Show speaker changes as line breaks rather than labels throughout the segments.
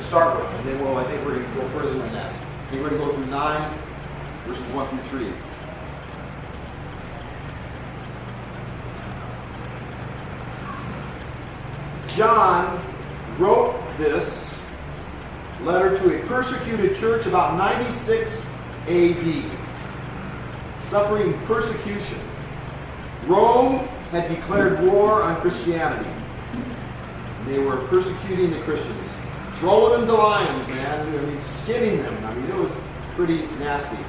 start with. And then, I think we're going to go further than that. I think we're going to go through 9, verses 1 through 3. John wrote this letter to a persecuted church about 96 AD, suffering persecution. Rome had declared war on Christianity. They were persecuting the Christians, throwing them to lions, man. I mean, skinning them. I mean, it was pretty nasty.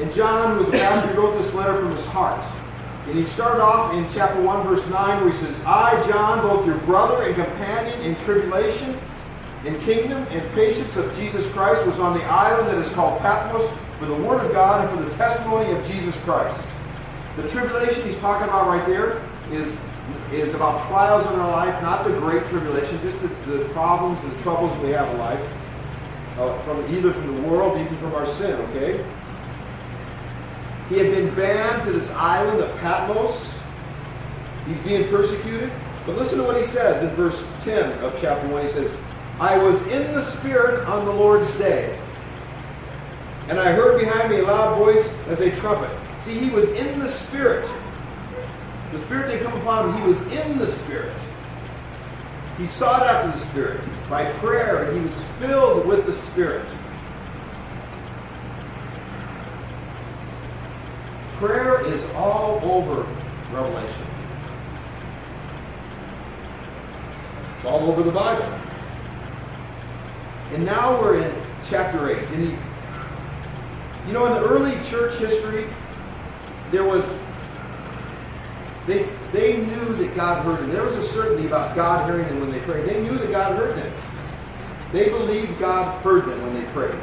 And John, who was a pastor, wrote this letter from his heart. And he started off in chapter 1, verse 9, where he says, I, John, both your brother and companion in tribulation, in kingdom and patience of Jesus Christ, was on the island that is called Patmos for the word of God and for the testimony of Jesus Christ. The tribulation he's talking about right there is about trials in our life, not the great tribulation, just the problems and the troubles we have in life, either from the world, even from our sin, okay? He had been banned to this island of Patmos. He's being persecuted. But listen to what he says in verse 10 of chapter 1. He says, I was in the Spirit on the Lord's day, and I heard behind me a loud voice as a trumpet. See, he was in the Spirit. The Spirit didn't come upon him. He was in the Spirit. He sought after the Spirit by prayer, and he was filled with the Spirit. Prayer is all over Revelation. It's all over the Bible. And now we're in chapter 8. And in the early church history, there was, they knew that God heard them. There was a certainty about God hearing them when they prayed. They knew that God heard them. They believed God heard them when they prayed.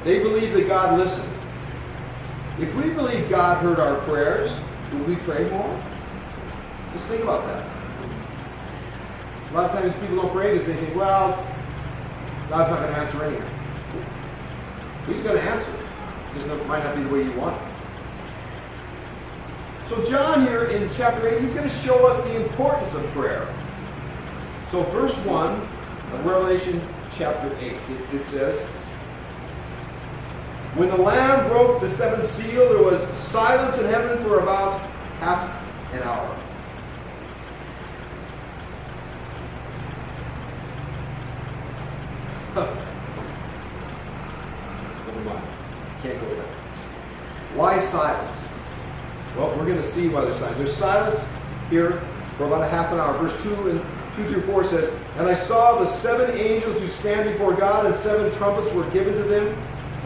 They believed that God listened. If we believe God heard our prayers, would we pray more? Just think about that. A lot of times people don't pray because they think, well, God's not going to answer anyhow. He's going to answer. Just might not be the way you want it. So John here in chapter 8, he's going to show us the importance of prayer. So verse 1 of Revelation chapter 8, it says, when the Lamb broke the seventh seal, there was silence in heaven for about half an hour. Never mind. Can't go there. Why silence? Well, we're going to see why there's silence. There's silence here for about a half an hour. Verse 2 through 4 says, and I saw the 7 angels who stand before God, and 7 trumpets were given to them.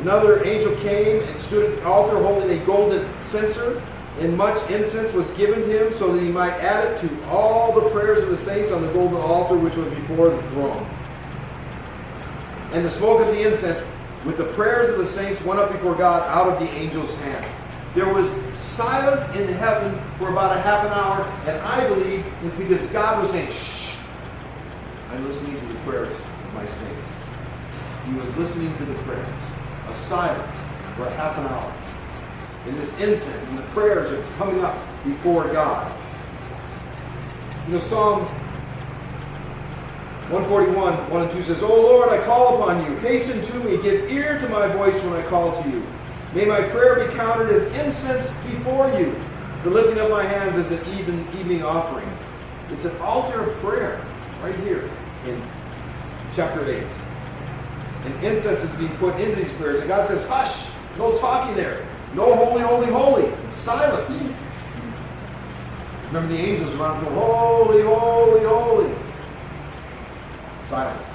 Another angel came and stood at the altar holding a golden censer, and much incense was given him so that he might add it to all the prayers of the saints on the golden altar which was before the throne. And the smoke of the incense with the prayers of the saints went up before God out of the angel's hand. There was silence in heaven for about a half an hour, and I believe it's because God was saying, shh, I'm listening to the prayers of my saints. He was listening to the prayers. A silence for a half an hour. And this incense and the prayers are coming up before God. Psalm 141, 1 and 2 says, O Lord, I call upon you. Hasten to me. Give ear to my voice when I call to you. May my prayer be counted as incense before you. The lifting of my hands is an evening offering. It's an altar of prayer right here in chapter 8. And incense is being put into these prayers. And God says, hush, no talking there. No holy, holy, holy. Silence. Remember the angels around him, holy, holy, holy. Silence.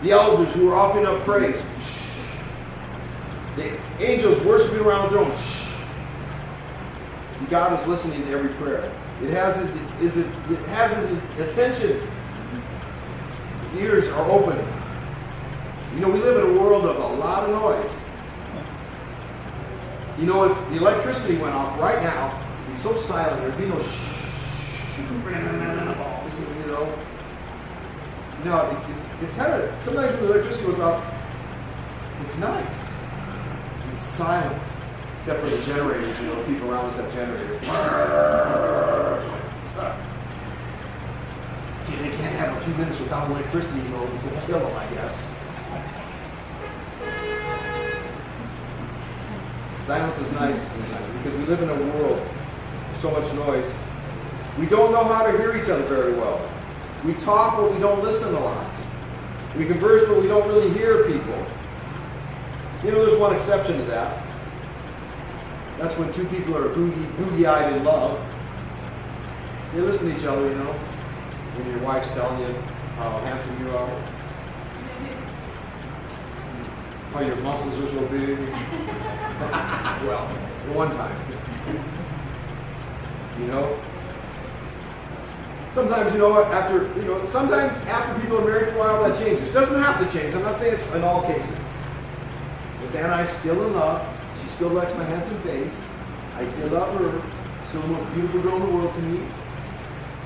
The elders who are offering up praise. Shh. The angels worshiping around the throne. Shh. See, God is listening to every prayer. It has his attention. His ears are open. We live in a world of a lot of noise. If the electricity went off right now, it'd be so silent, there'd be no shh. No, it's kind of, sometimes when the electricity goes off, it's nice. It's silent. Except for the generators, people around us have generators. They can't have a few minutes without electricity, you know, it's going to kill them, I guess. Silence is nice sometimes because we live in a world with so much noise. We don't know how to hear each other very well. We talk, but we don't listen a lot. We converse, but we don't really hear people. You know, there's one exception to that. That's when two people are googie-eyed in love. They listen to each other, you know, when your wife's telling you how handsome you are, how your muscles are so big. Well, one time. You know? Sometimes, sometimes after people are married for a while, that changes. Doesn't have to change. I'm not saying it's in all cases. Miss Anna and I still in love. She still likes my handsome face. I still love her. Still the most beautiful girl in the world to me.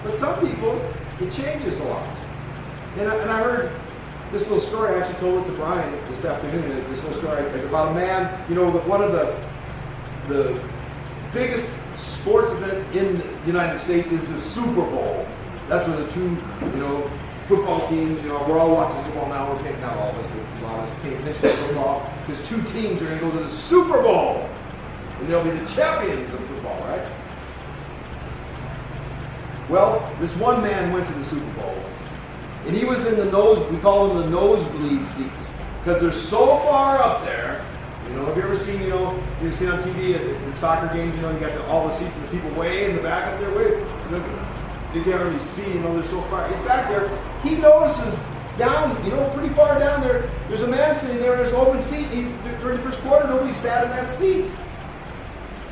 But some people, it changes a lot. And I heard this little story. I actually told it to Brian this afternoon. This little story about a man, one of the biggest sports event in the United States is the Super Bowl. That's where the two, football teams, we're all watching football now. We're paying, not all of us, but a lot of us pay attention to football. Because two teams are going to go to the Super Bowl. And they'll be the champions of football, right? Well, this one man went to the Super Bowl. And he was in we call them the nosebleed seats. Because they're so far up there. Have you ever seen, you've seen on TV at the soccer games, you got all the seats of the people way in the back up there, you can't really see, they're so far. He's back there. He notices down, pretty far down there, there's a man sitting there in his open seat. During the first quarter, nobody sat in that seat.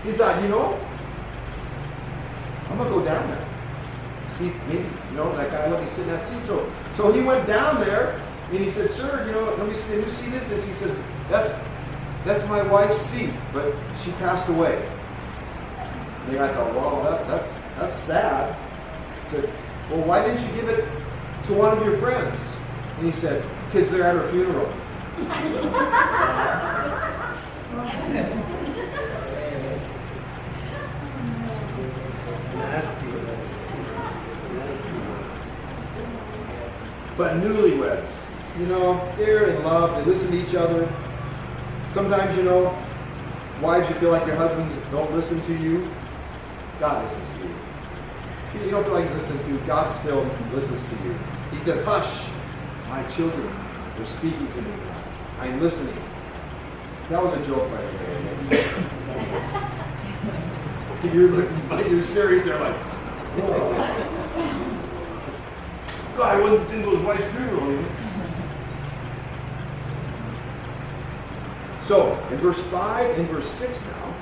He thought, I'm going to go down there. See, maybe, that guy let me sit in that seat. So he went down there, and he said, sir, let me see, whose seat is this? He said, that's my wife's seat, but she passed away. And the guy thought, well, that's sad. He said, well, why didn't you give it to one of your friends? And he said, because they're at her funeral. But newlyweds, they're in love, they listen to each other. Sometimes, wives, you feel like your husbands don't listen to you. God listens to you. You don't feel like he's listening to you. God still listens to you. He says, hush, my children, they're speaking to me. I'm listening. That was a joke, by the way. You're looking like you're serious. They're like, whoa. God, I went into his wife's funeral. So, in verse 5 and verse 6 now,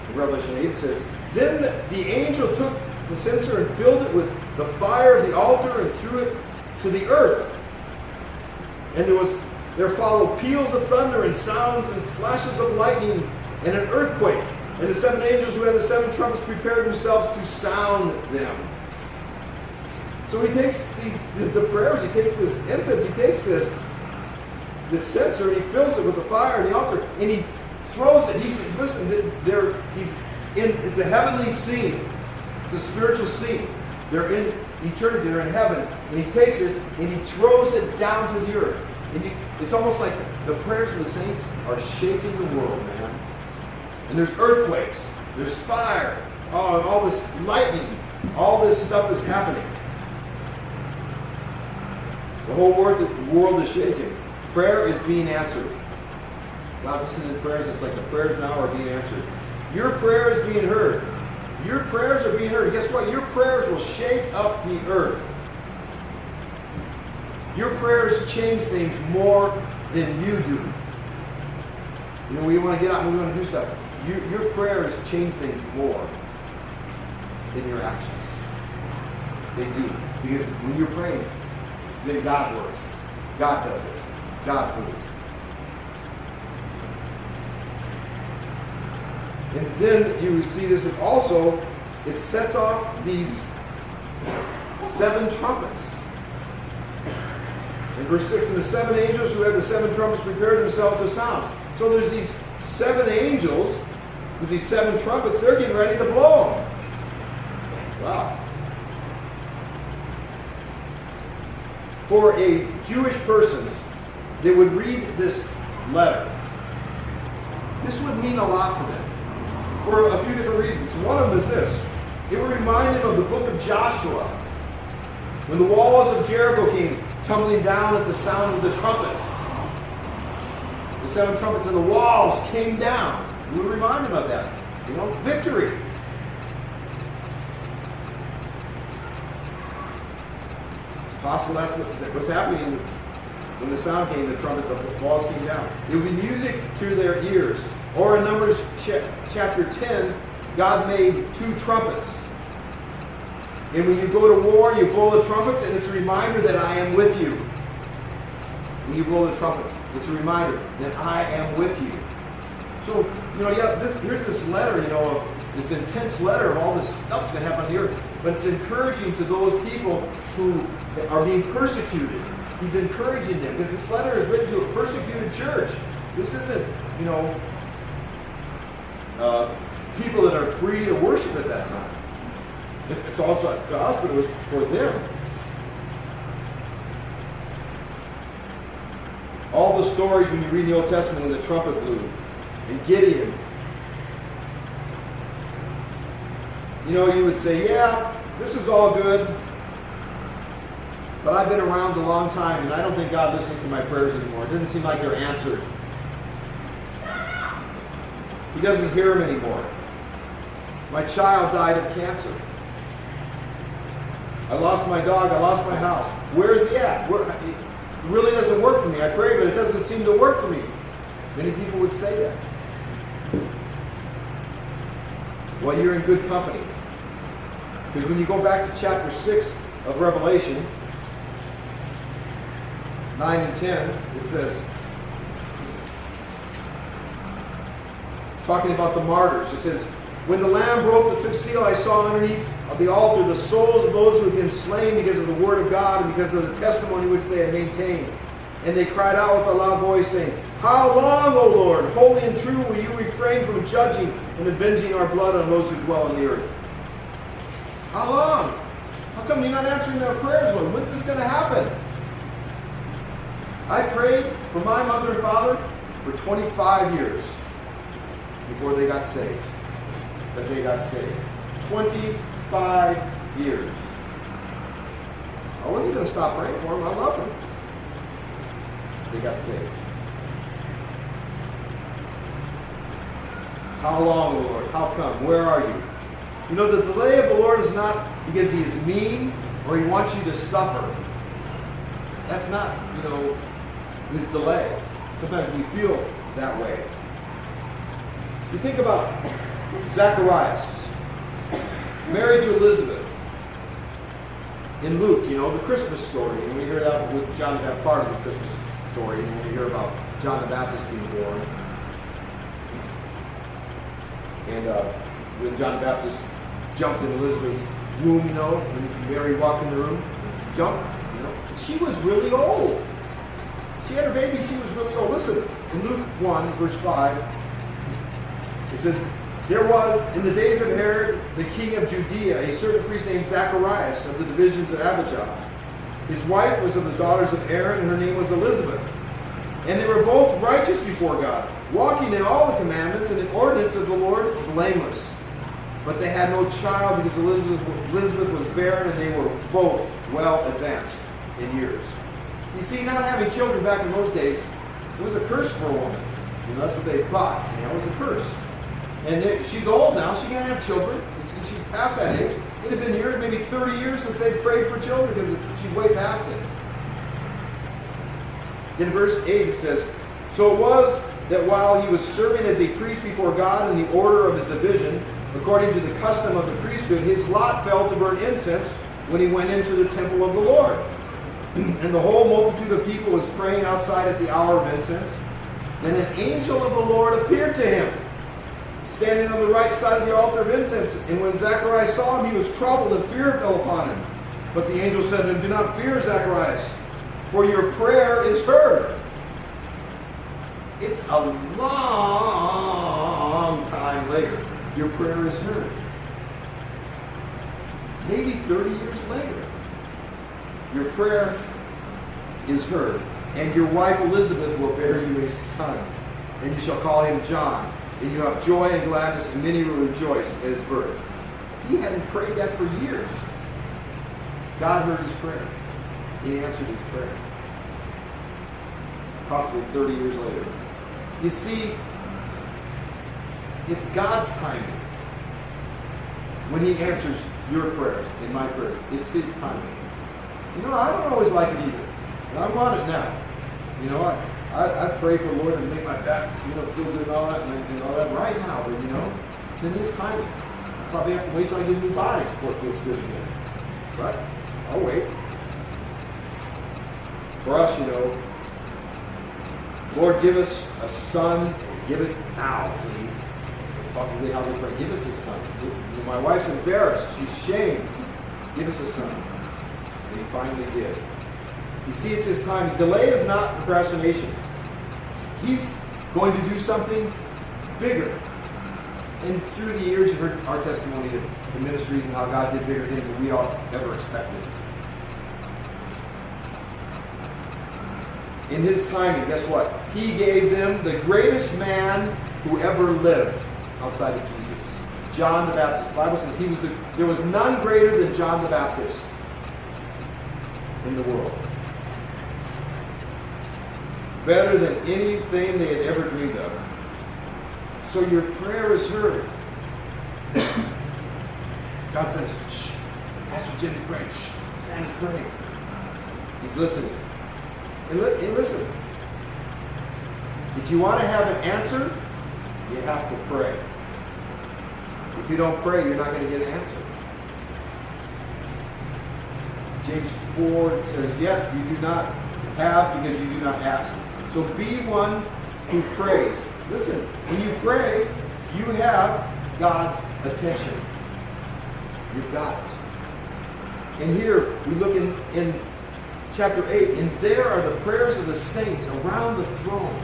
in Revelation 8, it says, then the angel took the censer and filled it with the fire of the altar and threw it to the earth. And there followed peals of thunder and sounds and flashes of lightning and an earthquake. And the seven angels who had the seven trumpets prepared themselves to sound them. So he takes the prayers, he takes this incense, he takes this censer and he fills it with the fire and the altar and he throws it. He says, listen, it's a heavenly scene. It's a spiritual scene. They're in eternity, they're in heaven. And he takes this and he throws it down to the earth. And it's almost like the prayers of the saints are shaking the world, man. And there's earthquakes, there's fire, all this lightning, all this stuff is happening. The whole world is shaking. Prayer is being answered. God's listening to prayers. It's like the prayers now are being answered. Your prayer is being heard. Your prayers are being heard. Guess what? Your prayers will shake up the earth. Your prayers change things more than you do. We want to get out and we want to do stuff. Your prayers change things more than your actions. They do. Because when you're praying, then God works. God does it. God moves. And then you see this also, it sets off these 7 trumpets. In verse 6, and the 7 angels who had the 7 trumpets prepared themselves to sound. So there's these 7 angels with these 7 trumpets, they're getting ready to blow them. Wow. for a Jewish person that would read this letter, this would mean a lot to them for a few different reasons. One of them is this. It would remind them of the book of Joshua, when the walls of Jericho came tumbling down at the sound of the trumpets. The 7 trumpets and the walls came down. It would remind them of that. Victory. It's possible that's what was happening when the sound came, the trumpet, the walls came down. It would be music to their ears. Or in Numbers chapter 10, God made 2 trumpets. And when you go to war, you blow the trumpets, and it's a reminder that I am with you. When you blow the trumpets, it's a reminder that I am with you. So, here's this letter, this intense letter of all this stuff's going to happen on the earth. But it's encouraging to those people who are being persecuted. He's encouraging them, because this letter is written to a persecuted church. This isn't, people that are free to worship at that time. It's also to us, but it was for them. All the stories when you read the Old Testament when the trumpet blew, and Gideon, you would say, yeah, this is all good, but I've been around a long time, and I don't think God listens to my prayers anymore. It doesn't seem like they're answered. He doesn't hear them anymore. My child died of cancer. I lost my dog. I lost my house. Where is he at? It really doesn't work for me. I pray, but it doesn't seem to work for me. Many people would say that. Well, you're in good company. Because when you go back to chapter 6 of Revelation, 9 and 10, it says, talking about the martyrs, it says, when the Lamb broke the 5th seal, I saw underneath of the altar the souls of those who had been slain because of the word of God and because of the testimony which they had maintained. And they cried out with a loud voice, saying, How long, O Lord, holy and true, will you refrain from judging and avenging our blood on those who dwell on the earth? How long? How come you're not answering their prayers, Lord? When's this going to happen? I prayed for my mother and father for 25 years before they got saved. But they got saved. 25 years. I wasn't going to stop praying for them. I love them. They got saved. How long, Lord? How come? Where are you? The delay of the Lord is not because he is mean or he wants you to suffer. That's not, his delay. Sometimes we feel that way. You think about Zacharias, married to Elizabeth. In Luke, the Christmas story, and we hear that with John the Baptist, part of the Christmas story, and then we hear about John the Baptist being born. And when John the Baptist jumped in Elizabeth's womb, and Mary walked in the room, jumped, she was really old. She had her baby, she was really old. Listen, in Luke 1, verse 5, it says, there was, in the days of Herod, the king of Judea, a certain priest named Zacharias of the divisions of Abijah. His wife was of the daughters of Aaron, and her name was Elizabeth. And they were both righteous before God, walking in all the commandments and the ordinance of the Lord, blameless. But they had no child because Elizabeth was barren, and they were both well advanced in years. You see, not having children back in those days, it was a curse for a woman. That's what they thought. It was a curse. And she's old now. She can't have children. She's past that age. It had been years, maybe 30 years since they prayed for children because she's way past it. In verse 8 it says, So it was that while he was serving as a priest before God in the order of his division, according to the custom of the priesthood, his lot fell to burn incense when he went into the temple of the Lord. And the whole multitude of people was praying outside at the hour of incense. Then an angel of the Lord appeared to him, standing on the right side of the altar of incense. And when Zacharias saw him, he was troubled, and fear fell upon him. But the angel said to him, Do not fear, Zacharias, for your prayer is heard. It's a long time later. Your prayer is heard. Maybe 30 years later, your prayer is heard, and your wife Elizabeth will bear you a son, and you shall call him John. And you have joy and gladness, and many will rejoice at his birth. He hadn't prayed that for years. God heard his prayer. He answered his prayer. Possibly 30 years later. You see, it's God's timing. When he answers your prayers and my prayers, it's his timing. You know, I don't always like it either. But I'm on it now. You know, I pray for the Lord to make my back, feel good and all that, and all that right now. But, it's in his timing. I probably have to wait till I get a new body before it feels good again. But I'll wait. For us, Lord, give us a son, and give it now, please. Probably how they pray. Give us a son. My wife's embarrassed. She's shamed. Give us a son. And he finally did. You see, it's his time. Delay is not procrastination. He's going to do something bigger. And through the years, you've heard our testimony of the ministries and how God did bigger things than we all ever expected. In his timing, guess what? He gave them the greatest man who ever lived outside of Jesus. John the Baptist. The Bible says there was none greater than John the Baptist in the world. Better than anything they had ever dreamed of. So your prayer is heard. God says, shh, Pastor Jim's praying, shh, Sam is praying. He's listening. And listen, if you want to have an answer, you have to pray. If you don't pray, you're not going to get an answer. James 4 says, yet you do not have because you do not ask. So be one who prays. Listen, when you pray, you have God's attention. You've got it. And here we look in chapter 8, and there are the prayers of the saints around the throne.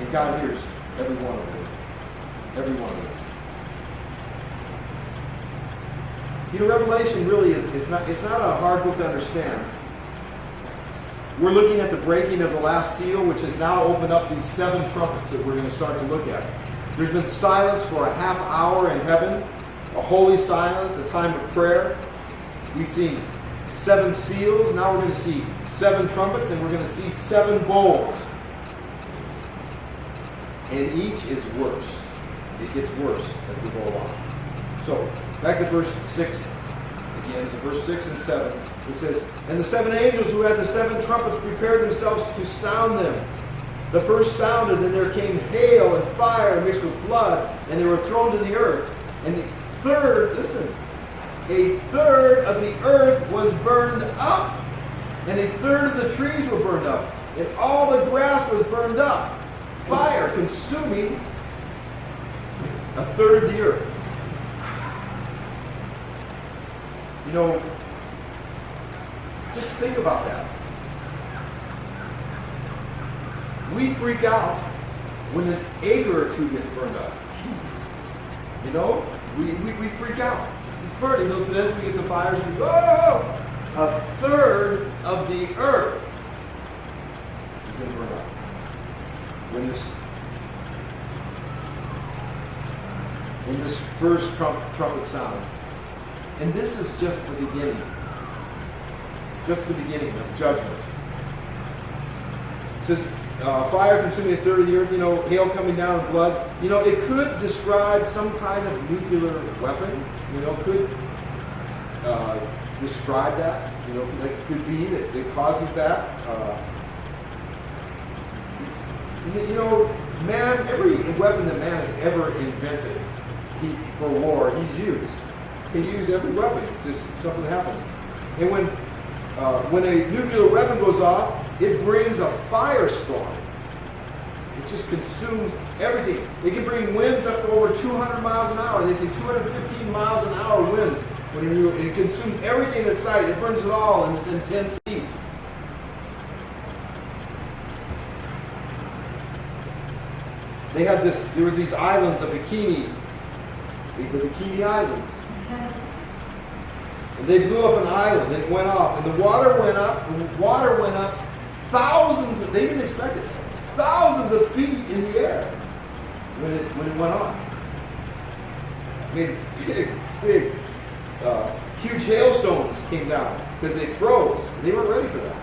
And God hears every one of them. Every one of them. Revelation really is not a hard book to understand. We're looking at the breaking of the last seal, which has now opened up these 7 trumpets that we're going to start to look at. There's been silence for a half hour in heaven, a holy silence, a time of prayer. We've seen 7 seals. Now we're going to see 7 trumpets, and we're going to see 7 bowls. And each is worse. It gets worse as we go along. So, back to verse 6 again. In verse 6 and 7, it says, and the 7 angels who had the 7 trumpets prepared themselves to sound them. The first sounded, and there came hail and fire mixed with blood, and they were thrown to the earth. And the third, listen, a third of the earth was burned up, and a third of the trees were burned up, and all the grass was burned up. Fire consuming a third of the earth. Just think about that. We freak out when an acre or 2 gets burned up. We freak out. It's burning. Those peninsula gets some fires and we go, oh! A third of the earth is going to burn up. When this first trumpet sounds. And this is just the beginning. Just the beginning of judgment. It says, fire consuming a third of the earth, hail coming down with blood. It could describe some kind of nuclear weapon. Could describe that. It could be that it causes that. Man, every weapon that man has ever invented for war, he's used. He used every weapon. It's just something that happens. And when a nuclear weapon goes off, it brings a firestorm. It just consumes everything. It can bring winds up to over 200 miles an hour. They say 215 miles an hour winds. It consumes everything in sight. It burns it all in this intense heat. There were these islands of Bikini. The Bikini Islands. And they blew up an island, and it went off. And the water went up, thousands, they didn't expect it, thousands of feet in the air when it went off. I mean, big, huge hailstones came down because they froze. They weren't ready for that.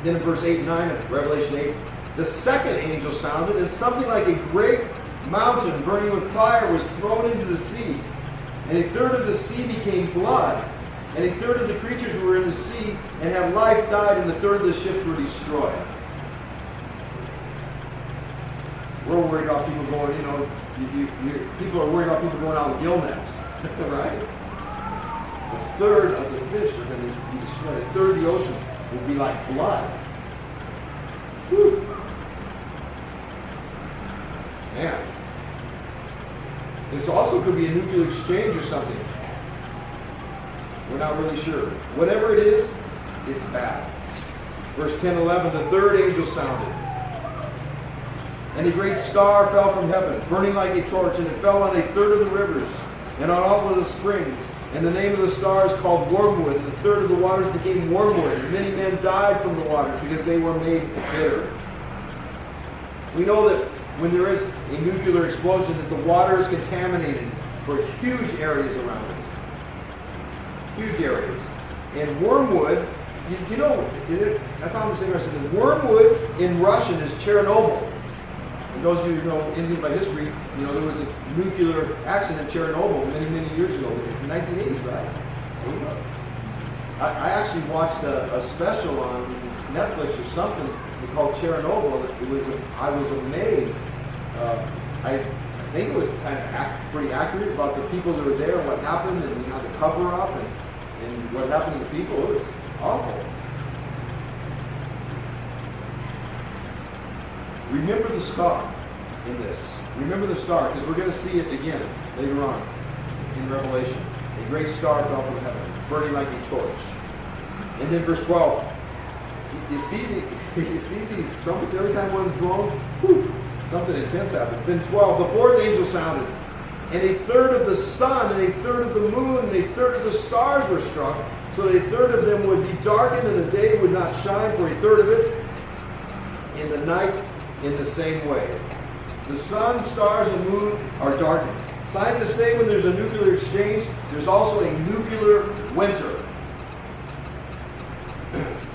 Then in verse 8 and 9 of Revelation 8, the second angel sounded, and something like a great mountain burning with fire was thrown into the sea. And a third of the sea became blood, and a third of the creatures who were in the sea and have life died, and a third of the ships were destroyed. We're worried about people going, people are worried about people going out with gill nets, right? A third of the fish are going to be destroyed. A third of the ocean will be like blood. Whew. Man. This also could be a nuclear exchange or something. We're not really sure. Whatever it is, it's bad. Verse 10, 11, the third angel sounded. And a great star fell from heaven, burning like a torch, and it fell on a third of the rivers, and on all of the springs. And the name of the star is called Wormwood, and a third of the waters became wormwood, and many men died from the waters because they were made bitter. We know that when there is a nuclear explosion, that the water is contaminated for huge areas around it. Huge areas. And wormwood, I found this interesting. The wormwood in Russian is Chernobyl. And those of you who know anything about history, there was a nuclear accident in Chernobyl many, many years ago. It's the 1980s, right? 80s? I actually watched a special on Netflix or something called Chernobyl. I was amazed. I think it was kind of pretty accurate about the people that were there, what happened, and the cover up, and what happened to the people. It was awful. Remember the star in this. Remember the star, because we're going to see it again later on in Revelation. A great star fell from heaven, burning like a torch. And then verse 12. You see these trumpets every time one's blown? Whew, something intense happens. Then 12. The fourth angel sounded, and a third of the sun, and a third of the moon, and a third of the stars were struck, so that a third of them would be darkened, and the day would not shine for a third of it, and the night in the same way. The sun, stars, and moon are darkened. Scientists say when there's a nuclear exchange, there's also a nuclear winter.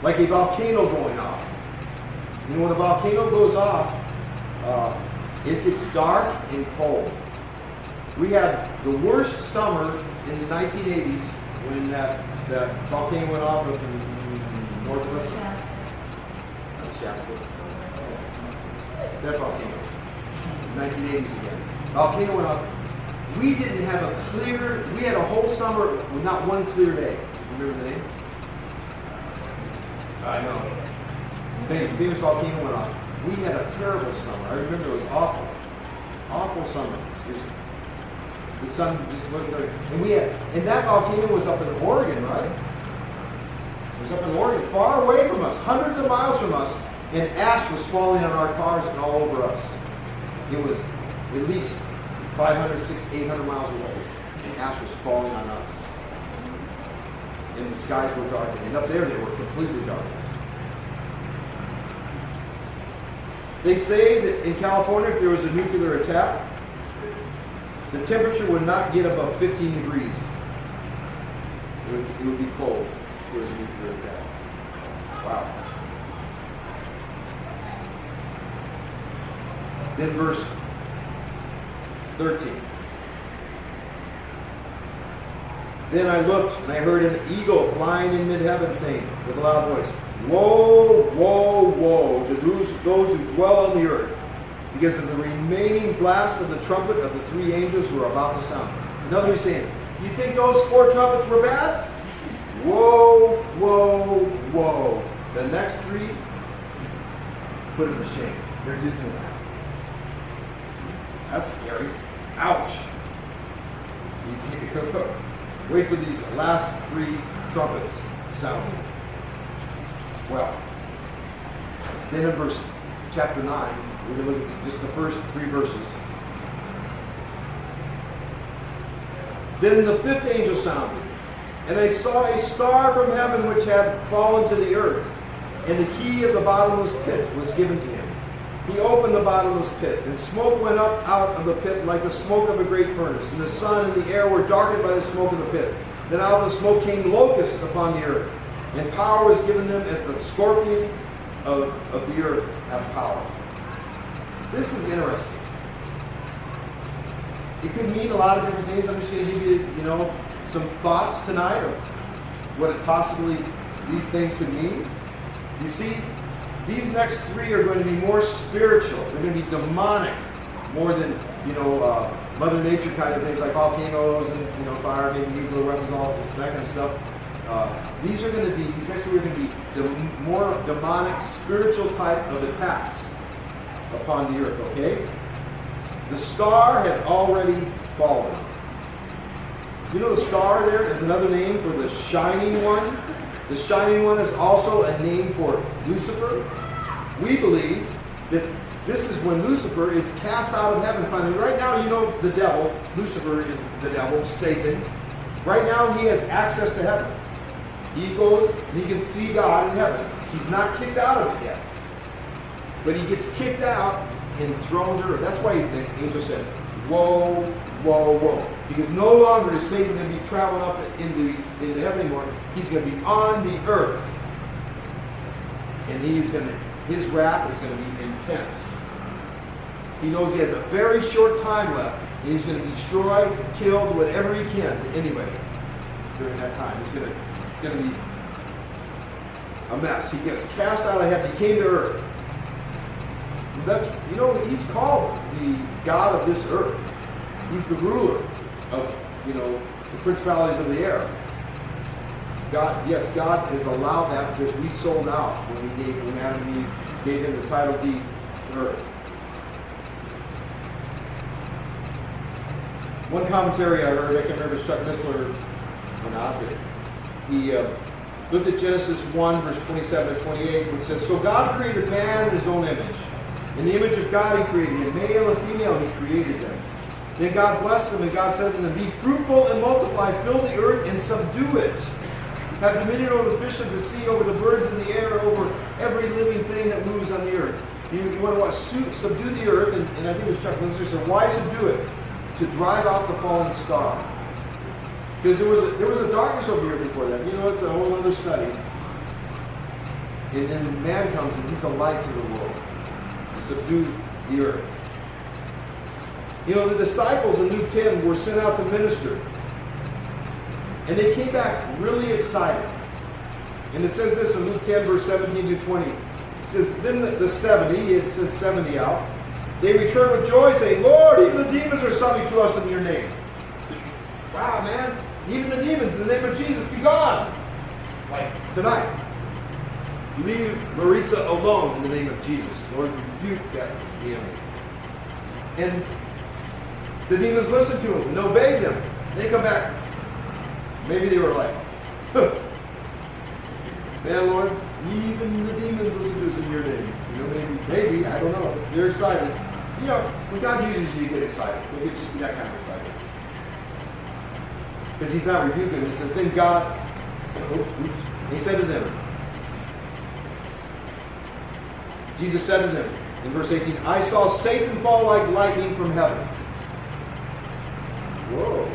Like a volcano going off. When a volcano goes off, it gets dark and cold. We had the worst summer in the 1980s when that volcano went off up in northwest. Shasta. That volcano. 1980s again. Volcano went off. We didn't have we had a whole summer with not one clear day. Remember the name? I know. Famous volcano went off. We had a terrible summer. I remember it was awful. Awful summer. The sun just wasn't there. And that volcano was up in Oregon, right? It was up in Oregon, far away from us, hundreds of miles from us, and ash was falling on our cars and all over us. It was at least 500, 600, 800 miles away, and ash was falling on us. And the skies were darkened. And up there, they were completely darkened. They say that in California, if there was a nuclear attack, the temperature would not get above 15 degrees. It would be cold if there was a nuclear attack. Wow. Then verse 13. Then I looked, and I heard an eagle flying in mid-heaven, saying with a loud voice, "Woe, woe, woe to those who dwell on the earth, because of the remaining blast of the trumpet of the three angels who are about to sound." In other words, he's saying, you think those four trumpets were bad? Woe, woe, woe. The next three, put them to shame. They're Disneyland. That's scary. Ouch. Wait for these last three trumpets sounding. Well, then in chapter 9, we're going to look at just the first three verses. Then the fifth angel sounded, and I saw a star from heaven which had fallen to the earth, and the key of the bottomless pit was given to him. He opened the bottomless pit, and smoke went up out of the pit like the smoke of a great furnace, and the sun and the air were darkened by the smoke of the pit. Then out of the smoke came locusts upon the earth, and power was given them as the scorpions of the earth have power. This is interesting. It could mean a lot of different things. I'm just going to give you, some thoughts tonight of what it possibly these things could mean. You see, these next three are going to be more spiritual. They're going to be demonic, more than Mother Nature kind of things like volcanoes and fire, maybe nuclear weapons, all that kind of stuff. These next three are going to be more demonic, spiritual type of attacks upon the earth. Okay. The star had already fallen. The star there is another name for the shining one. The shining one is also a name for Lucifer. We believe that this is when Lucifer is cast out of heaven finally. Right now, the devil, Lucifer is the devil, Satan. Right now, he has access to heaven. He goes and he can see God in heaven. He's not kicked out of it yet. But he gets kicked out and thrown to earth. That's why the angel said, "Woe, woe, woe." Because no longer is Satan going to be traveling up into heaven anymore. He's going to be on the earth. And his wrath is going to be intense. He knows he has a very short time left, and he's going to destroy, kill, whatever he can to anybody during that time. It's going to be a mess. He gets cast out of heaven. He came to earth. That's, he's called the God of this earth. He's the ruler of, the principalities of the air. God has allowed that because we sold out when Adam and Eve gave him the title deed to earth. One commentary I heard, I can't remember if Chuck Missler or not, but he looked at Genesis 1, verse 27 to 28, which says, "So God created man in his own image. In the image of God he created him. Male and female he created them. Then God blessed them, and God said to them, Be fruitful and multiply, fill the earth and subdue it. Have dominion over the fish of the sea, over the birds in the air, over every living thing that moves on the earth." You want to subdue the earth, and I think it was Chuck Missler said, why subdue it? To drive out the falling star. Because there was a darkness over here before that. It's a whole other study. And then man comes and he's a light to the world. To subdue the earth. The disciples in Luke 10 were sent out to minister. And they came back really excited. And it says this in Luke 10, verse 17 to 20. It says, Then the 70, he had sent 70 out, they returned with joy, saying, "Lord, even the demons are subject to us in your name." Wow, man. Even the demons, in the name of Jesus, be gone. Like tonight. Leave Maritza alone in the name of Jesus. Lord, rebuke that demon. And the demons listened to him and obeyed them. They come back. Maybe they were like, "Man, Lord, even the demons listen to us in your name." Maybe, I don't know. They're excited. When God uses you, you get excited. Maybe it just be that kind of excited. Because he's not rebuking them. He says, then God, he said to them, Jesus said to them in verse 18, "I saw Satan fall like lightning from heaven. Whoa.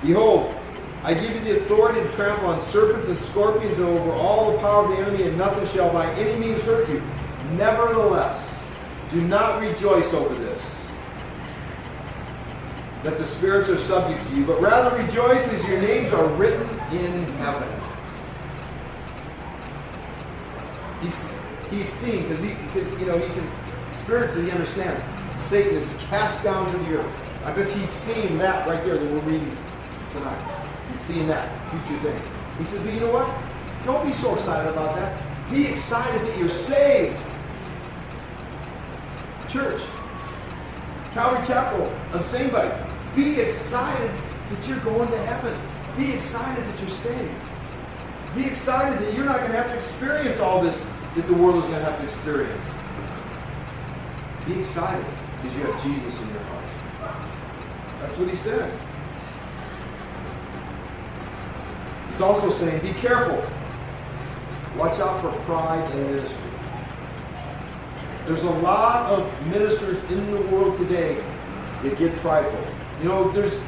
Behold, I give you the authority to trample on serpents and scorpions and over all the power of the enemy, and nothing shall by any means hurt you. Nevertheless, do not rejoice over this, that the spirits are subject to you, but rather rejoice because your names are written in heaven." He's seen, because he can spiritually he understands Satan is cast down to the earth. I bet he's seen that right there that we're reading tonight. He's seeing that future thing. He says, but you know what? Don't be so excited about that. Be excited that you're saved. Church, Calvary Chapel of Saint-Bite, be excited that you're going to heaven. Be excited that you're saved. Be excited that you're not going to have to experience all this that the world is going to have to experience. Be excited because you have Jesus in your heart. That's what he says. He's also saying, be careful. Watch out for pride in ministry. There's a lot of ministers in the world today that get prideful. You know, there's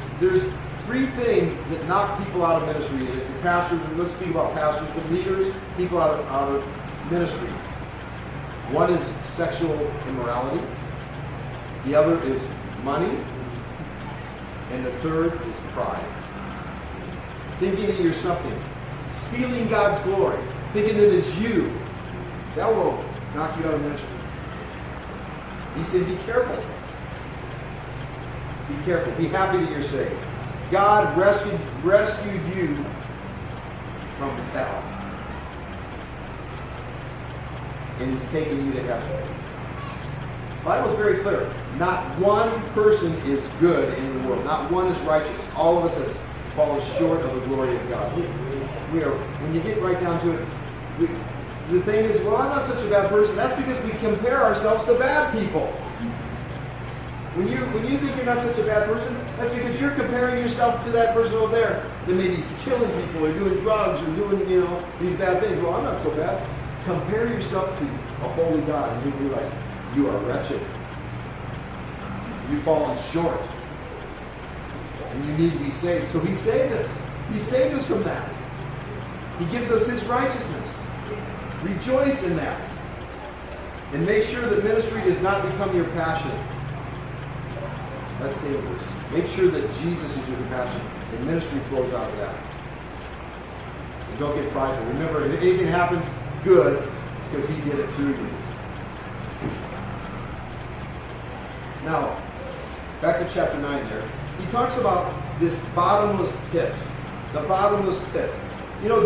three things that knock people out of ministry. The pastors, let's speak about pastors, but leaders, people out of ministry. One is sexual immorality. The other is money. And the third is pride. Thinking that you're something. Stealing God's glory. Thinking that it's you. That will knock you out of ministry. He said, be careful. Be careful. Be happy that you're saved. God rescued you from hell. And he's taken you to heaven. The Bible is very clear. Not one person is good in the world. Not one is righteous. All of us have fallen short of the glory of God. We are, when you get right down to it, the thing is, well, I'm not such a bad person. That's because we compare ourselves to bad people. When you think you're not such a bad person, that's because you're comparing yourself to that person over there that maybe he's killing people or doing drugs or doing, these bad things. Well, I'm not so bad. Compare yourself to a holy God and you realize you are wretched. You've fallen short. And you need to be saved. So he saved us. He saved us from that. He gives us his righteousness. Rejoice in that. And make sure that ministry does not become your passion. That's dangerous. Make sure that Jesus is your passion and ministry flows out of that. And don't get prideful. Remember, if anything happens good, it's because he did it through you. Now, back to chapter 9 there. He talks about this bottomless pit. The bottomless pit.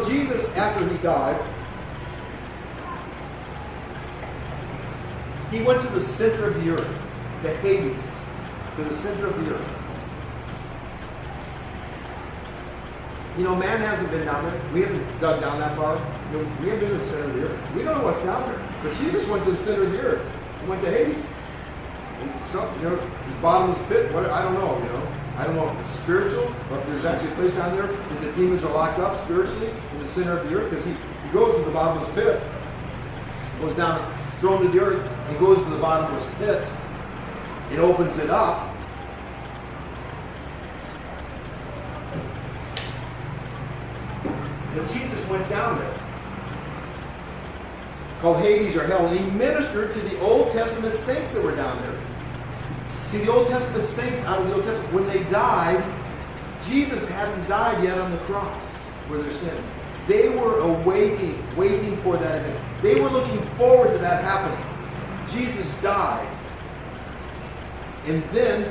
Jesus, after he died, he went to the center of the earth, to Hades, to the center of the earth. Man hasn't been down there. We haven't dug down that far. We haven't been to the center of the earth. We don't know what's down there. But Jesus went to the center of the earth. He went to Hades. The bottomless pit, I don't know, I don't know if it's spiritual, or if there's actually a place down there that the demons are locked up spiritually in the center of the earth, because he goes to the bottomless pit, goes down, thrown to the earth, and goes to the bottomless pit. It opens it up. But Jesus went down there, called Hades or hell, and he ministered to the Old Testament saints that were down there. See, the Old Testament saints out of the Old Testament, when they died, Jesus hadn't died yet on the cross for their sins. They were waiting for that event. They were looking forward to that happening. Jesus died. And then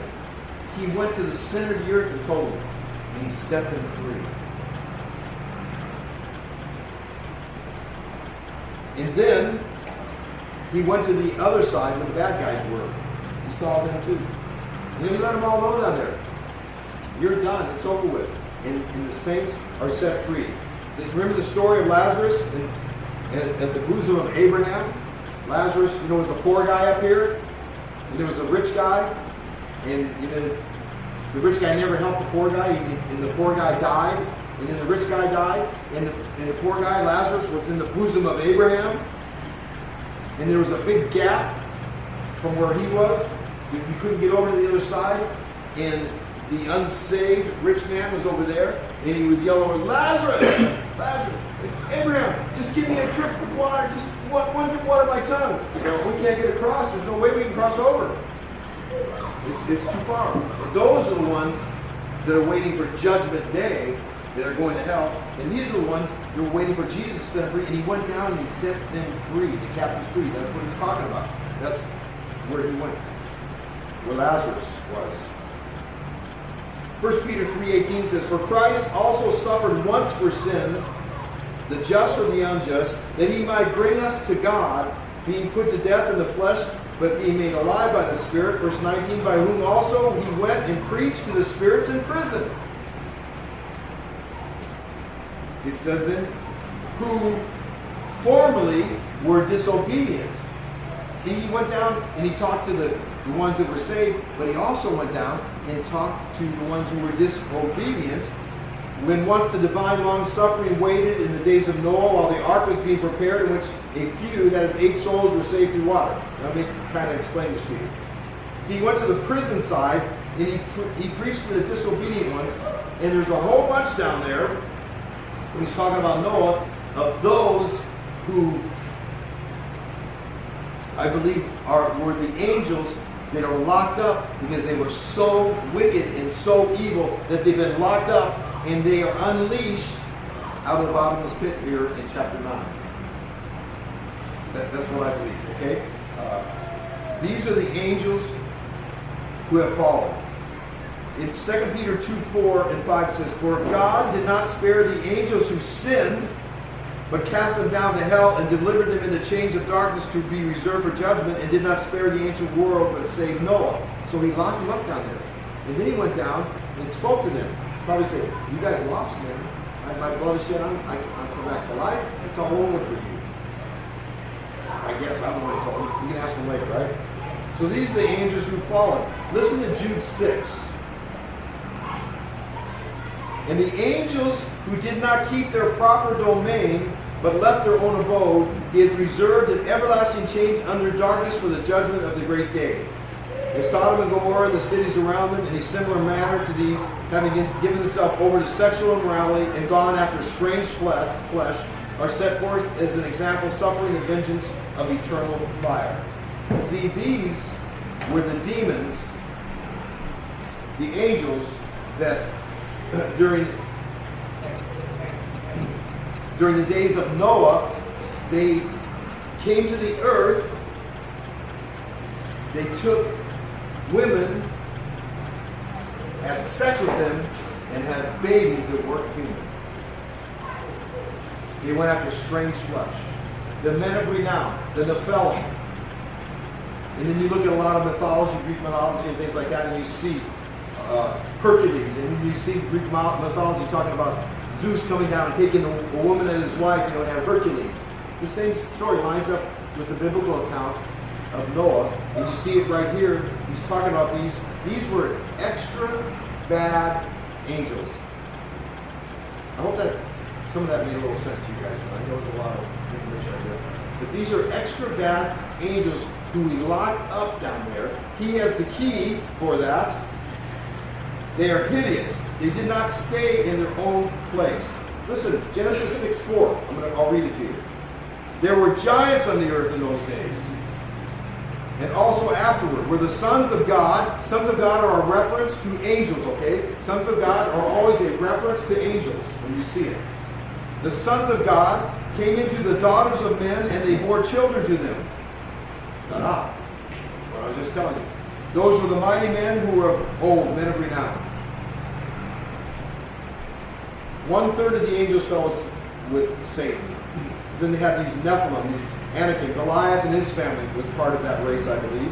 he went to the center of the earth and told them, and he set them free. And then he went to the other side where the bad guys were. He saw them too. And then he let them all know down there, you're done. It's over with. And the saints are set free. Remember the story of Lazarus at the bosom of Abraham? Lazarus, was a poor guy up here, and there was a rich guy, and the rich guy never helped the poor guy, and the poor guy died, and then the rich guy died, and the poor guy, Lazarus, was in the bosom of Abraham, and there was a big gap from where he was. You couldn't get over to the other side, and the unsaved rich man was over there, and he would yell over, Lazarus! Lazarus! Abraham, just give me a drip of water, just one drip of water on my tongue. We can't get across. There's no way we can cross over. It's too far. Those are the ones that are waiting for Judgment Day, that are going to hell. And these are the ones that are waiting for Jesus to set them free. And he went down and he set them free, the captives free. That's what he's talking about. That's where he went, where Lazarus was. 1 Peter 3:18 says, For Christ also suffered once for sins, the just from the unjust, that he might bring us to God, being put to death in the flesh, but being made alive by the Spirit. Verse 19, by whom also he went and preached to the spirits in prison. It says then, who formerly were disobedient. See, he went down and he talked to the ones that were saved, but he also went down and talked to the ones who were disobedient. When once the divine long-suffering waited in the days of Noah while the ark was being prepared, in which a few, that is 8 souls, were saved through water. Let me kind of explain this to you. See, he went to the prison side and he preached to the disobedient ones, and there's a whole bunch down there when he's talking about Noah of those who I believe were the angels that are locked up because they were so wicked and so evil that they've been locked up and they are unleashed out of the bottomless pit here in chapter 9. That's what I believe, okay? These are the angels who have fallen. In 2 Peter 2:4 and 5 it says, "For God did not spare the angels who sinned, but cast them down to hell and delivered them into chains of darkness to be reserved for judgment, and did not spare the ancient world, but saved Noah." So he locked them up down there. And then he went down and spoke to them. Probably said, "You guys lost, man. My blood is shed. I'm coming back to life. It's all over for you." I guess. I don't know what he told him. You can ask him later, right? So these are the angels who've fallen. Listen to Jude 6. "And the angels who did not keep their proper domain, but left their own abode, he has reserved in everlasting chains under darkness for the judgment of the great day. As Sodom and Gomorrah and the cities around them, in a similar manner to these, having given themselves over to sexual immorality and gone after strange flesh, are set forth as an example, suffering the vengeance of eternal fire." See, these were the demons, the angels, that during the days of Noah, they came to the earth, they took women, had sex with them, and had babies that weren't human. They went after strange flesh. The men of renown, the Nephilim. And then you look at a lot of mythology, Greek mythology and things like that, and you see Hercules, and you see Greek mythology talking about Zeus coming down and taking a woman and his wife, and have Hercules. The same story lines up with the biblical account of Noah, and you see it right here. He's talking about these. These were extra bad angels. I hope that some of that made a little sense to you guys. I know there's a lot of information right there. But these are extra bad angels who we locked up down there. He has the key for that. They are hideous. They did not stay in their own place. Listen, Genesis 6:4. I'll read it to you. "There were giants on the earth in those days, and also afterward, were the sons of God." Sons of God are a reference to angels, okay? Sons of God are always a reference to angels when you see it. "The sons of God came into the daughters of men, and they bore children to them." Ta-da. What I was just telling you. "Those were the mighty men who were of old, men of renown." 1/3 of the angels fell with Satan. Then they had these Nephilim, these Anakim. Goliath and his family was part of that race, I believe.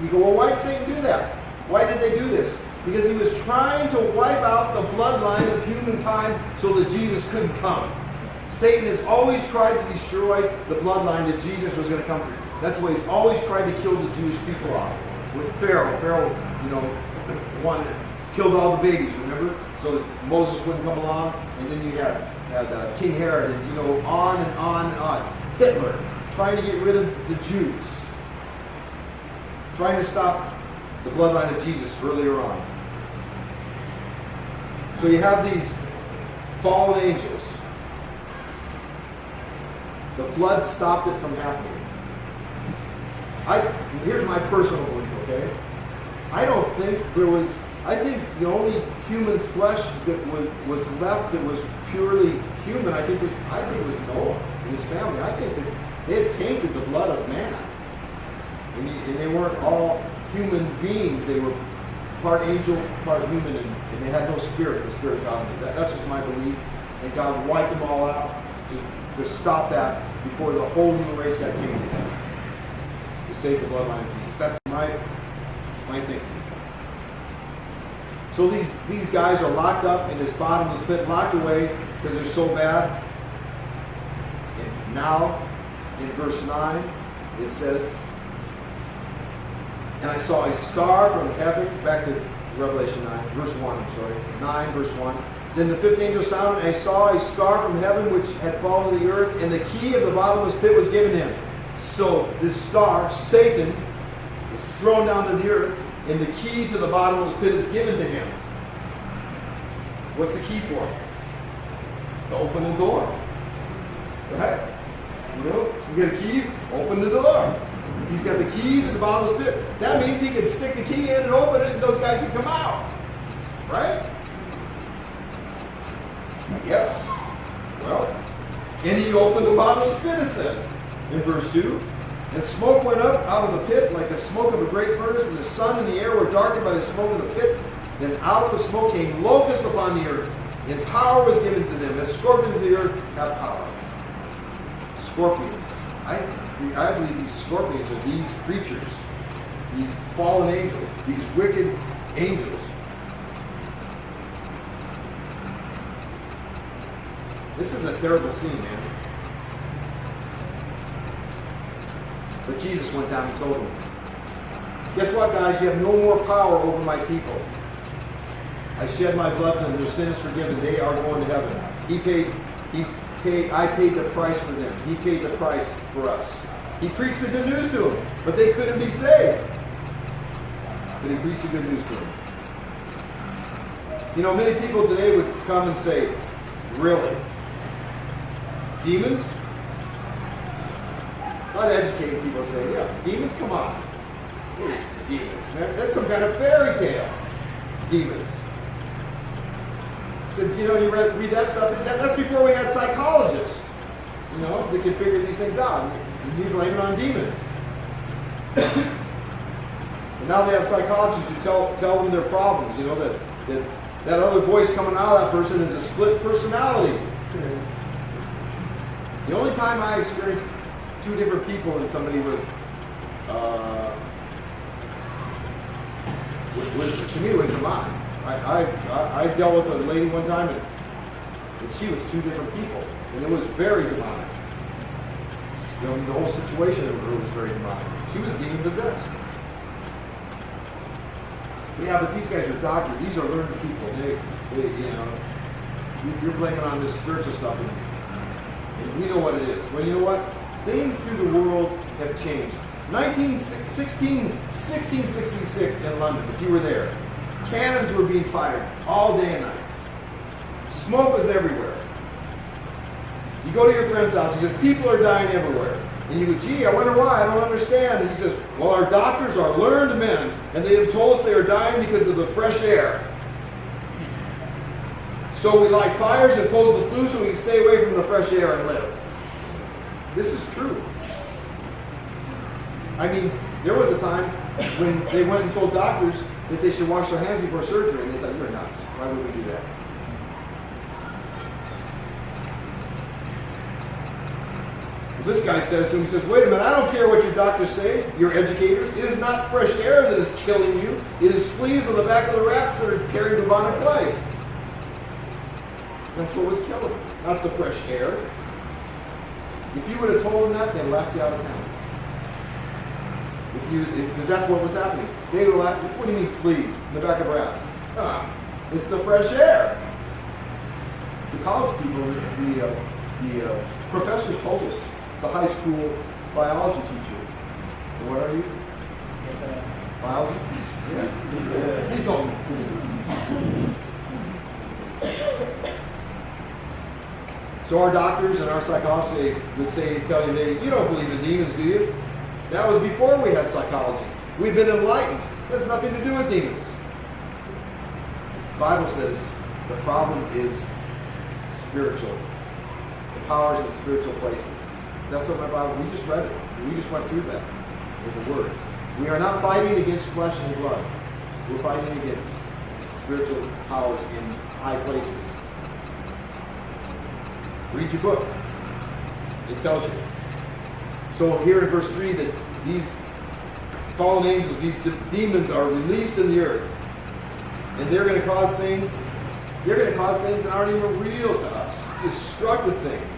You go, well, why did Satan do that? Why did they do this? Because he was trying to wipe out the bloodline of humankind so that Jesus couldn't come. Satan has always tried to destroy the bloodline that Jesus was going to come through. That's why he's always tried to kill the Jewish people off. With Pharaoh. Pharaoh, killed all the babies, remember? So that Moses wouldn't come along. And then you had King Herod, and on and on and on. Hitler, trying to get rid of the Jews. Trying to stop the bloodline of Jesus earlier on. So you have these fallen angels. The flood stopped it from happening. Here's my personal belief, okay? I think the only human flesh that was left that was purely human, I think was Noah and his family. I think that they had tainted the blood of man. And they weren't all human beings. They were part angel, part human, and they had no spirit. The Spirit of God. That's just my belief. And God wiped them all out to stop that before the whole human race got tainted. To save the bloodline of Jesus. That's my thinking. So these guys are locked up in this bottomless pit, locked away because they're so bad. And now, in verse 9, it says, and I saw a star from heaven, back to Revelation 9, verse 1, I'm sorry, 9, verse 1. Then the fifth angel sounded, and I saw a star from heaven which had fallen to the earth, and the key of the bottomless pit was given him. So this star, Satan, is thrown down to the earth, and the key to the bottomless pit is given to him. What's the key for? To open the door. Right? You know, you get a key, open the door. He's got the key to the bottomless pit. That means he can stick the key in and open it, and those guys can come out. Right? Yes. Well, and he opened the bottomless pit, it says in verse 2. And smoke went up out of the pit like the smoke of a great furnace, and the sun and the air were darkened by the smoke of the pit. Then out of the smoke came locusts upon the earth, and power was given to them, as scorpions of the earth have power. Scorpions. I believe these scorpions are these creatures, these fallen angels, these wicked angels. This is a terrible scene, man. But Jesus went down and told them, guess what, guys? You have no more power over my people. I shed my blood for them. Their sin is forgiven. They are going to heaven. I paid the price for them. He paid the price for us. He preached the good news to them, but they couldn't be saved. But he preached the good news to them. You know, many people today would come and say, really? Demons? A lot of educated people say, yeah, demons, come on. What are demons, man? That's some kind of fairy tale. Demons. So, you know, you read that stuff, that's before we had psychologists, you know, that could figure these things out. And you blame it on demons. And now they have psychologists who tell them their problems, you know, that other voice coming out of that person is a split personality. The only time I experienced two different people when somebody was to me, it was demonic. I dealt with a lady one time, and she was two different people, and it was very demonic. The whole situation of her was very demonic. She was demon possessed. Yeah, but these guys are doctors. These are learned people. They you know, you're blaming on this spiritual stuff, and we know what it is. Well, you know what? Things through the world have changed. 1666 in London, if you were there, cannons were being fired all day and night. Smoke was everywhere. You go to your friend's house, he says, people are dying everywhere. And you go, gee, I wonder why, I don't understand. And he says, well, our doctors are learned men, and they have told us they are dying because of the fresh air. So we light fires and close the flue so we can stay away from the fresh air and live. This is true. I mean, there was a time when they went and told doctors that they should wash their hands before surgery, and they thought, you're nuts. Why would we do that? Well, this guy says to him, he says, wait a minute, I don't care what your doctors say, your educators. It is not fresh air that is killing you. It is fleas on the back of the rats that are carrying bubonic plague. That's what was killing them, not the fresh air. If you would have told them that, they left you out of town. Because that's what was happening. They were like, what do you mean fleas in the back of rats? It's the fresh air. The college people, the professors told us, the high school biology teacher. What are you? Biology? Yeah. He told me. So our doctors and our psychologists would tell you, you don't believe in demons, do you? That was before we had psychology. We've been enlightened. It has nothing to do with demons. The Bible says the problem is spiritual. The powers in spiritual places. That's what my Bible, we just read it. We just went through that in the Word. We are not fighting against flesh and blood. We're fighting against spiritual powers in high places. Read your book. It tells you. So here in verse 3 that these fallen angels, these demons are released in the earth. And they're going to cause things that aren't even real to us. Destructive things.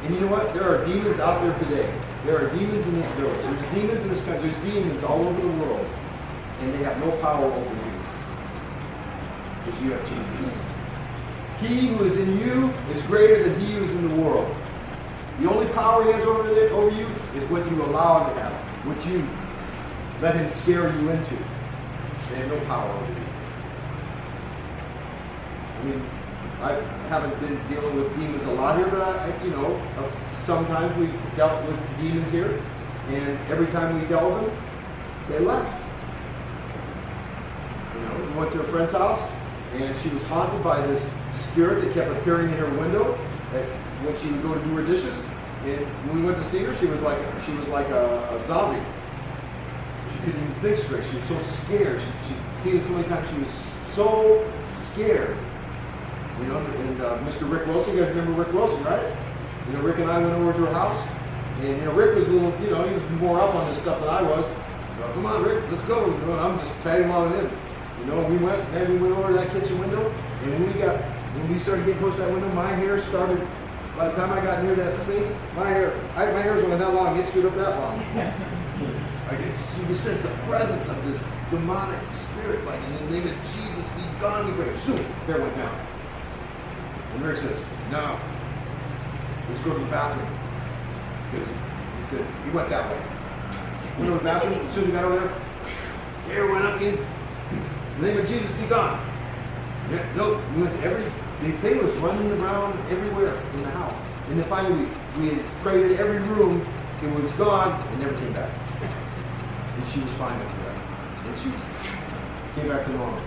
And you know what? There are demons out there today. There are demons in this village. There's demons in this country. There's demons all over the world. And they have no power over you. Because you have Jesus. He who is in you is greater than he who is in the world. The only power he has over you is what you allow him to have. What you let him scare you into. They have no power over you. I mean, I haven't been dealing with demons a lot here, but sometimes we dealt with demons here, and every time we dealt with them, they left. We went to a friend's house, and she was haunted by this spirit that kept appearing in her window when she would go to do her dishes. And when we went to see her, she was like a zombie. She couldn't even think straight. She was so scared. She'd seen it so many times. She was so scared. And Mr. Rick Wilson, you guys remember Rick Wilson, right? Rick and I went over to her house, and Rick was a little, he was more up on this stuff than I was. So, come on, Rick, let's go. I'm just tagging along with him. We went over to that kitchen window, and when we started getting close to that window, my hair started. By the time I got near that sink, my hair was only that long. It stood up that long. I could sense the presence of this demonic spirit, like in the name of Jesus, be gone. We prayed. Shoot, hair went down. And Rick says, "No, let's go to the bathroom." Because he said he went that way. Went to the bathroom. As soon as we got over there, hair went up in the name of Jesus, be gone. No, we went to the thing was running around everywhere in the house. And then finally we had prayed in every room, it was gone, and never came back. And she was fine after that. And she came back to normal.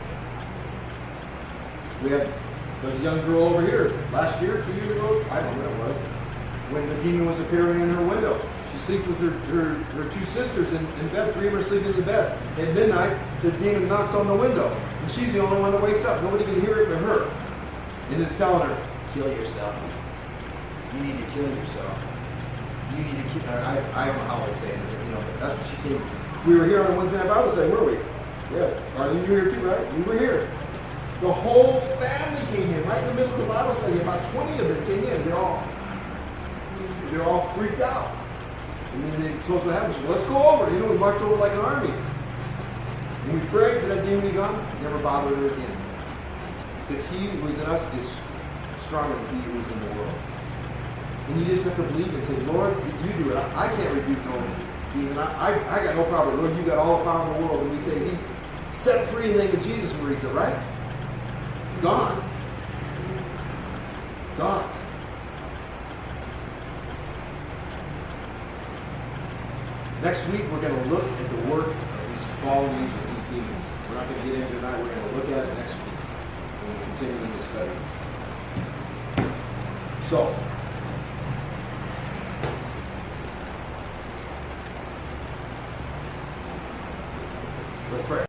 We had a young girl over here last year, 2 years ago, I don't know when it was, when the demon was appearing in her window. She sleeps with her two sisters in bed, three of them are sleeping in the bed. At midnight, the demon knocks on the window. And she's the only one that wakes up. Nobody can hear it but her. And it's telling her, kill yourself. You need to kill yourself. You need to kill. I don't know how I say it. That's what she came. We were here on Wednesday night Bible study, were we? Yeah. Arlene, you were here too, right? We were here. The whole family came in, right in the middle of the Bible study. About 20 of them came in. They're all freaked out. And then they told us what happened. So let's go over. We marched over like an army. And we prayed for that demon to be gone. Never bothered her again. Because he who is in us is stronger than he who is in the world. And you just have to believe and say, Lord, you do it. I can't rebuke no demon. I got no power. Lord, you got all the power in the world. And we say, be set free in the name of Jesus, when reads it, right? Gone. Gone. Next week, we're going to look at the work of these fallen angels, these demons. We're not going to get into it tonight. We're going to look at it next week. Continuing the study. So, let's pray.